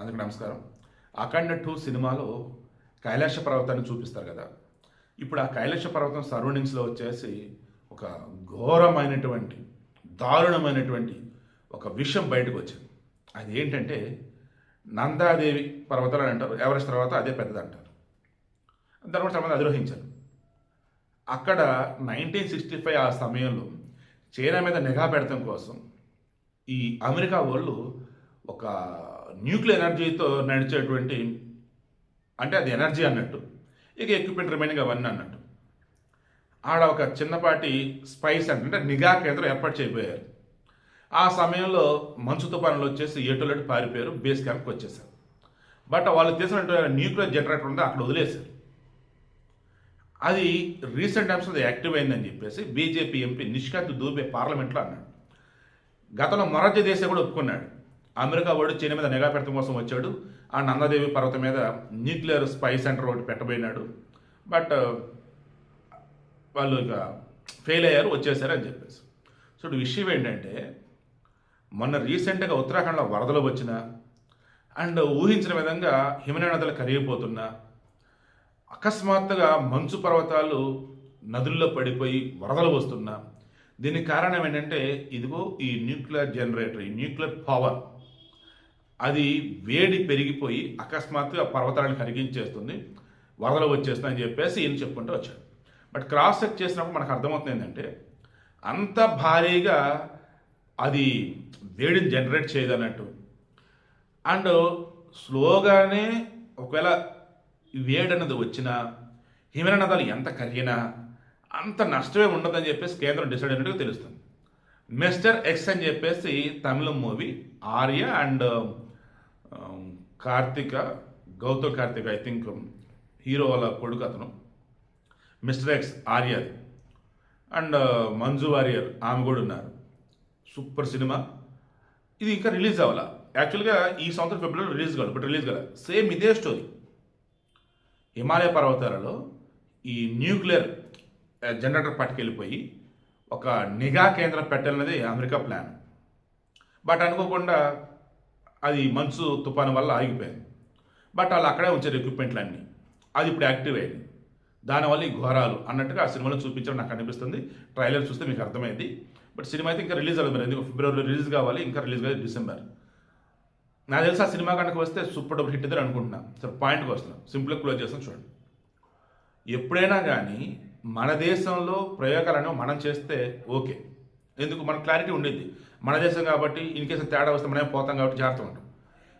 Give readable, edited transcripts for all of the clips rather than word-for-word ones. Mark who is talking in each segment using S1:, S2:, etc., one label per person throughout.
S1: అందరికీ నమస్కారం. 'అఖండ 2' సినిమాలో కైలాస పర్వతాన్ని చూపిస్తారు కదా! ఇప్పుడు ఆ కైలాస పర్వతం సరౌండింగ్స్‌లో వచ్చేసి ఒక ఘోరమైనటువంటి, దారుణమైనటువంటి ఒక విషయం బయటకొచ్చింది. అదేంటంటే నందాదేవి పర్వతాలు అని అంటారు. ఎవరెస్ట్ తర్వాత అదే పెద్దదంటారు. దాన్ని కూడా చాలామంది అధిరోహించారు. అక్కడ 1965 ఆ సమయంలో చైనా మీద నిఘా పెడతం కోసం ఈ అమెరికా వాళ్ళు ఒక న్యూక్లియర్ ఎనర్జీతో నడిచేటువంటి, అంటే అది ఎనర్జీ అన్నట్టు, ఇక ఎక్విప్మెంట్ రిమైనింగ్ అవన్నీ అన్నట్టు, ఆడ ఒక చిన్నపాటి స్పైస్ అంటే నిఘా కేంద్రం ఏర్పాటు చేయబోయారు. ఆ సమయంలో మంచు తుఫానులు వచ్చేసి ఏటోలెట్ పారిపోయారు, బేస్ క్యాంప్కి వచ్చేసారు. బట్ వాళ్ళు తీసినటువంటి న్యూక్లియర్ జనరేటర్ ఉంటే అక్కడ వదిలేశారు. అది రీసెంట్ టైమ్స్లో యాక్టివ్ అయిందని చెప్పేసి బీజేపీ ఎంపీ నిష్కాంత్ దూబే పార్లమెంట్లో అన్నాడు. గతంలో మొరార్జీ దేశాయ్ కూడా ఒప్పుకున్నాడు. అమెరికా వాడు చైనా మీద నిఘా పెట్టడం కోసం వచ్చాడు, ఆ నందాదేవి పర్వతం మీద న్యూక్లియర్ స్పై సెంటర్ ఒకటి పెట్టబోయినాడు, బట్ వాళ్ళు ఇక ఫెయిల్ అయ్యారు, వచ్చేసారు అని చెప్పేసి. సో ఇప్పుడు విషయం ఏంటంటే, మొన్న రీసెంట్గా ఉత్తరాఖండ్లో వరదలు వచ్చిన అండ్ ఊహించిన విధంగా హిమనీయ నదులు కరిగిపోతున్నా, అకస్మాత్తుగా మంచు పర్వతాలు నదుల్లో పడిపోయి వరదలు వస్తున్నా, దీనికి కారణం ఏంటంటే ఇదిగో ఈ న్యూక్లియర్ జనరేటర్, ఈ న్యూక్లియర్ పవర్ అది వేడి పెరిగిపోయి అకస్మాత్తుగా పర్వతాలను కరిగించేస్తుంది, వరదలు వచ్చేస్తుంది అని చెప్పేసి ఈయన చెప్పుకుంటూ వచ్చాడు. బట్ క్రాస్ చెక్ చేసినప్పుడు మనకు అర్థమవుతుంది ఏంటంటే అంత భారీగా అది వేడిని జనరేట్ చేయదన్నట్టు, అండ్ స్లోగానే ఒకవేళ వేడి అన్నది వచ్చినా హిమనీయ నదాలు ఎంత కరిగినా అంత నష్టమే ఉండదని చెప్పేసి కేంద్రం డిసైడ్ అయినట్టుగా తెలుస్తుంది. మిస్టర్ ఎక్స్ అని చెప్పేసి తమిళం movie, Arya and Gautham Karthik I think hero వాళ్ళ కొడుకు అతను, mister X Arya and Manju Warrier ఆమె కూడా ఉన్నారు. Super cinema. ఇది ఇంకా రిలీజ్ అవ్వాల. యాక్చువల్గా ఈ సంవత్సరం ఫిబ్రవరిలో రిలీజ్ కావాలి, బట్ రిలీజ్ కావాలి. సేమ్ ఇదే స్టోరీ. హిమాలయ పర్వతాలలో ఈ న్యూక్లియర్ జనరేటర్ పట్టుకెళ్ళిపోయి ఒక నిఘా కేంద్రం పెట్టాలన్నది అమెరికా ప్లాన్. బట్ అనుకోకుండా అది మంచు తుఫాను వల్ల ఆగిపోయింది. బట్ వాళ్ళు అక్కడే ఉంచారు ఎక్విప్మెంట్లన్నీ. అది ఇప్పుడు యాక్టివ్ అయింది. దానివల్ల ఈ ఘోరాలు అన్నట్టుగా ఆ సినిమాలో చూపించడం నాకు అనిపిస్తుంది. ట్రైలర్ చూస్తే మీకు అర్థమైంది. బట్ సినిమా అయితే ఇంకా రిలీజ్ అవ్వదు. ఎందుకు ఫిబ్రవరిలో రిలీజ్ కావాలి, ఇంకా రిలీజ్ కావాలి డిసెంబర్. నాకు తెలిసి ఆ సినిమా కనుక వస్తే సూపర్ డూపర్ హిట్ ఇద్దరు అనుకుంటున్నా. సరే పాయింట్కి వస్తున్నాం, సింపుల్గా క్లోజ్ చేస్తాం. చూడండి, ఎప్పుడైనా కానీ మన దేశంలో ప్రయోగాలు అనేవి మనం చేస్తే ఓకే, ఎందుకు మన క్లారిటీ ఉండేది. మన దేశం కాబట్టి ఇన్ కేసు తేడా వస్తే మనమే పోతాం కాబట్టి జాగ్రత్త ఉంటాం.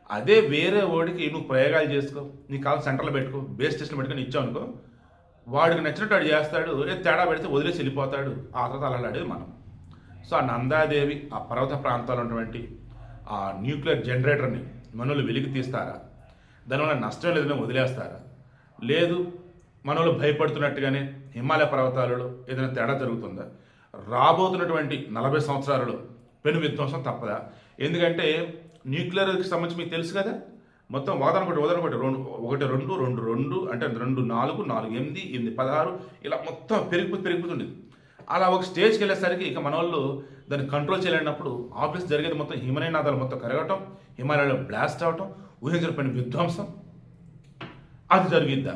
S1: అదే వేరే ఓడికి నువ్వు ప్రయోగాలు చేసుకో, నీ కాలం సెంటర్లో పెట్టుకో, బేస్ స్టేషన్ పెట్టుకొని ఇచ్చావు అనుకో, వాడికి నచ్చినట్టు వాడు చేస్తాడు, తేడా పెడితే వదిలేసి వెళ్ళిపోతాడు. ఆ తర్వాత అలాంటిది మనం. సో ఆ నందాదేవి ఆ పర్వత ప్రాంతాలు ఉన్నటువంటి ఆ న్యూక్లియర్ జనరేటర్ని మనోళ్ళు వెలికి తీస్తారా, దానివల్ల నష్టం లేదని వదిలేస్తారా, లేదు మనోళ్ళు భయపడుతున్నట్టుగానే హిమాలయ పర్వతాలలో ఏదైనా తేడా జరుగుతుందా, రాబోతున్నటువంటి 40 సంవత్సరాలలో పెను విధ్వంసం తప్పదా? ఎందుకంటే న్యూక్లియర్కి సంబంధించి మీకు తెలుసు కదా, మొత్తం ఒకటి 2 అంటే 2 4 4 8 8 16 ఇలా మొత్తం పెరిగిపోతుంది. అలా ఒక స్టేజ్కి వెళ్ళేసరికి ఇక మన వాళ్ళు దాన్ని కంట్రోల్ చేయలేనప్పుడు ఆబ్వియస్ జరిగేది మొత్తం హిమనీయ నదాలు మొత్తం కరగటం, హిమాలయాలో బ్లాస్ట్ అవటం, ఊహించిన పని విధ్వంసం. అది జరిగిద్దా?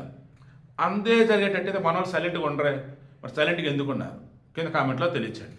S1: అంతే జరిగేటట్టయితే మన వాళ్ళు సైలెంట్గా ఉండరే. మరి సైలెంట్గా ఎందుకున్నారు? కింద కామెంట్లో తెలియచేయండి.